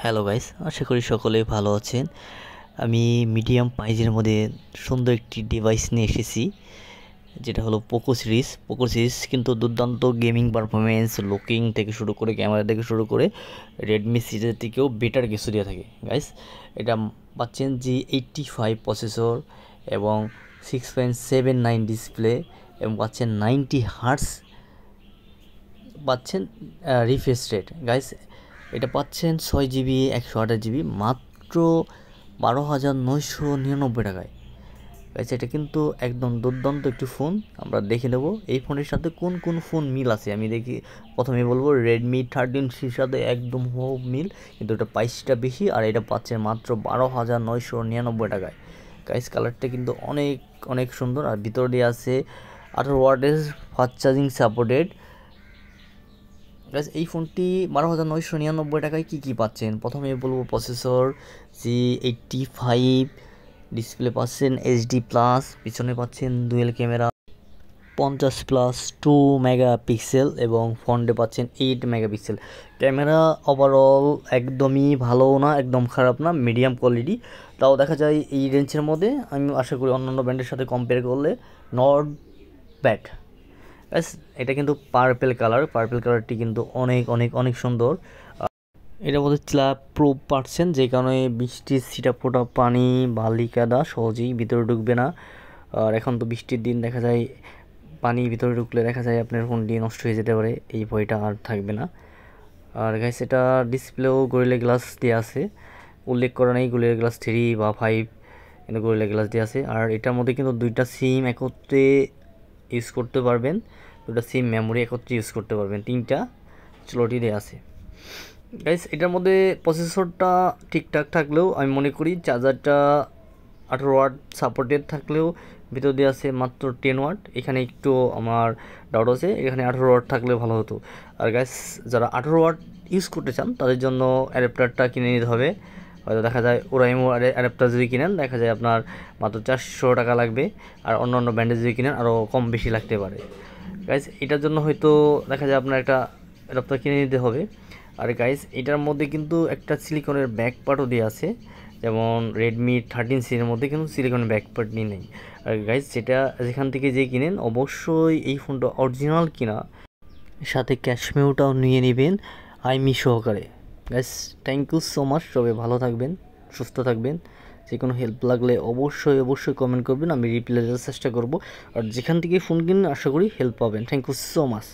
Hello guys, আশা করি সকলেই ভালো আছেন। আমি মিডিয়াম প্রাইজের মধ্যে সুন্দর একটি ডিভাইস নিয়ে এসেছি, যেটা হলো পোকো সিরিজ কিন্তু দুর্দান্ত গেমিং পারফরমেন্স, লুকিং থেকে শুরু করে ক্যামেরা থেকে শুরু করে রেডমি সিরিজের থেকেও বেটার কিছু দিয়ে থাকে গাইস। এটা পাচ্ছেন G85 প্রসেসর এবং 6.79 ডিসপ্লে এবং পাচ্ছেন 90 হার্টস পাচ্ছেন রিফ্রেশ রেট গাইস। এটা পাচ্ছেন 6GB 128GB মাত্র 12,999 টাকায় গাইস। এটা কিন্তু একদম দুর্দান্ত একটি ফোন। আমরা দেখে নেব এই ফোনের সাথে কোন কোন ফোন মিল আছে। আমি দেখি, প্রথমে বলবো Redmi 13Cর সাথে একদম হুবহু মিল, কিন্তু এটা প্রাইসটা বেশি আর এটা পাচ্ছেন মাত্র 12,999 টাকায় গাইস। কালারটা কিন্তু অনেক অনেক সুন্দর আর ভিতর দিয়ে আছে 18 ওয়াটের ফাস্ট চার্জিং সাপোর্টেড গাইস। এই ফোনটি 12,999 টাকায় কী পাচ্ছেন, প্রথমে বলবো প্রসেসর G85, ডিসপ্লে পাচ্ছেন HD+, পিছনে পাচ্ছেন ডুয়েল ক্যামেরা 50+2 মেগাপিক্সেল এবং ফ্রন্টে পাচ্ছেন 8 মেগাপিক্সেল। ক্যামেরা ওভারঅল একদমই ভালো না, একদম খারাপ না, মিডিয়াম কোয়ালিটি। তাও দেখা যায় এই রেঞ্জের মধ্যে আমি আশা করি অন্যান্য ব্র্যান্ডের সাথে কম্পেয়ার করলে নট ব্যাড। এটা কিন্তু পার্পেল কালারটি কিন্তু অনেক অনেক অনেক সুন্দর। এটার মধ্যে স্ল্যাব প্রুফ পাচ্ছেন, যে কারণে বৃষ্টির ছিটা ফোটা পানি বালি কাদা সহজেই ভিতরে ঢুকবে না। আর এখন তো বৃষ্টির দিন, দেখা যায় পানি ভিতরে ঢুকলে দেখা যায় আপনার ফোনটি নষ্ট হয়ে যেতে পারে, এই ভয়টা আর থাকবে না। আর গাইস, এটা ডিসপ্লেও গরিলা গ্লাস দিয়ে আছে, উল্লেখ করা নেই গরিলা গ্লাস 3 বা 5, কিন্তু গরিলা গ্লাস দিয়ে আছে। আর এটার মধ্যে কিন্তু দুইটা সিম একত্রে ইউজ করতে পারবেন, দুটো সিম মেমোরি একত্রে ইউজ করতে পারবেন, 3টা স্লটই দেওয়া আছে গাইস। এটার মধ্যে প্রসেসরটা ঠিকঠাক থাকলেও আমি মনে করি চার্জারটা 18 ওয়াট সাপোর্টেড থাকলেও ভিতর দিয়ে আছে মাত্র 10 ওয়াট। এখানে একটু আমার ডাউট আছে, এখানে 18 ওয়াট থাকলে ভালো হতো। আর গাইস, যারা 18 ওয়াট ইউজ করতে চান তাদের জন্য অ্যাডাপ্টারটা কিনে নিতে হবে। হয়তো দেখা যায় ওরাইমো অ্যাডাপ্টার যদি কিনেন দেখা যায় আপনার মাত্র 400 টাকা লাগবে, আর অন্য অন্য ব্র্যান্ডে যদি কিনেন আরও কম বেশি লাগতে পারে গাইস। এটার জন্য হয়তো দেখা যায় আপনার একটা অ্যাডাপ্টার কিনে নিতে হবে। আর গাইস, এটার মধ্যে কিন্তু একটা সিলিকনের ব্যাক পার্টও দেওয়া আছে, যেমন Redmi 13Cর মধ্যে কিন্তু সিলিকনের ব্যাক পার্ট নেই। আর গাইস, যেখান থেকে যে কিনেন অবশ্যই এই ফোনটা অরিজিনাল কিনা, সাথে ক্যাশমেওটাও নিয়ে নেবেন আইমি সহকারে guys. Thank you so much, সবাই ভালো থাকবেন, সুস্থ থাকবেন। যে কোনো হেল্প লাগলে অবশ্যই অবশ্যই কমেন্ট করবেন, আমি রিপ্লাই দেওয়ার চেষ্টা করব। আর যেখান থেকে ফোন কিনেন আশা করি হেল্প পাবেন। Thank you so much.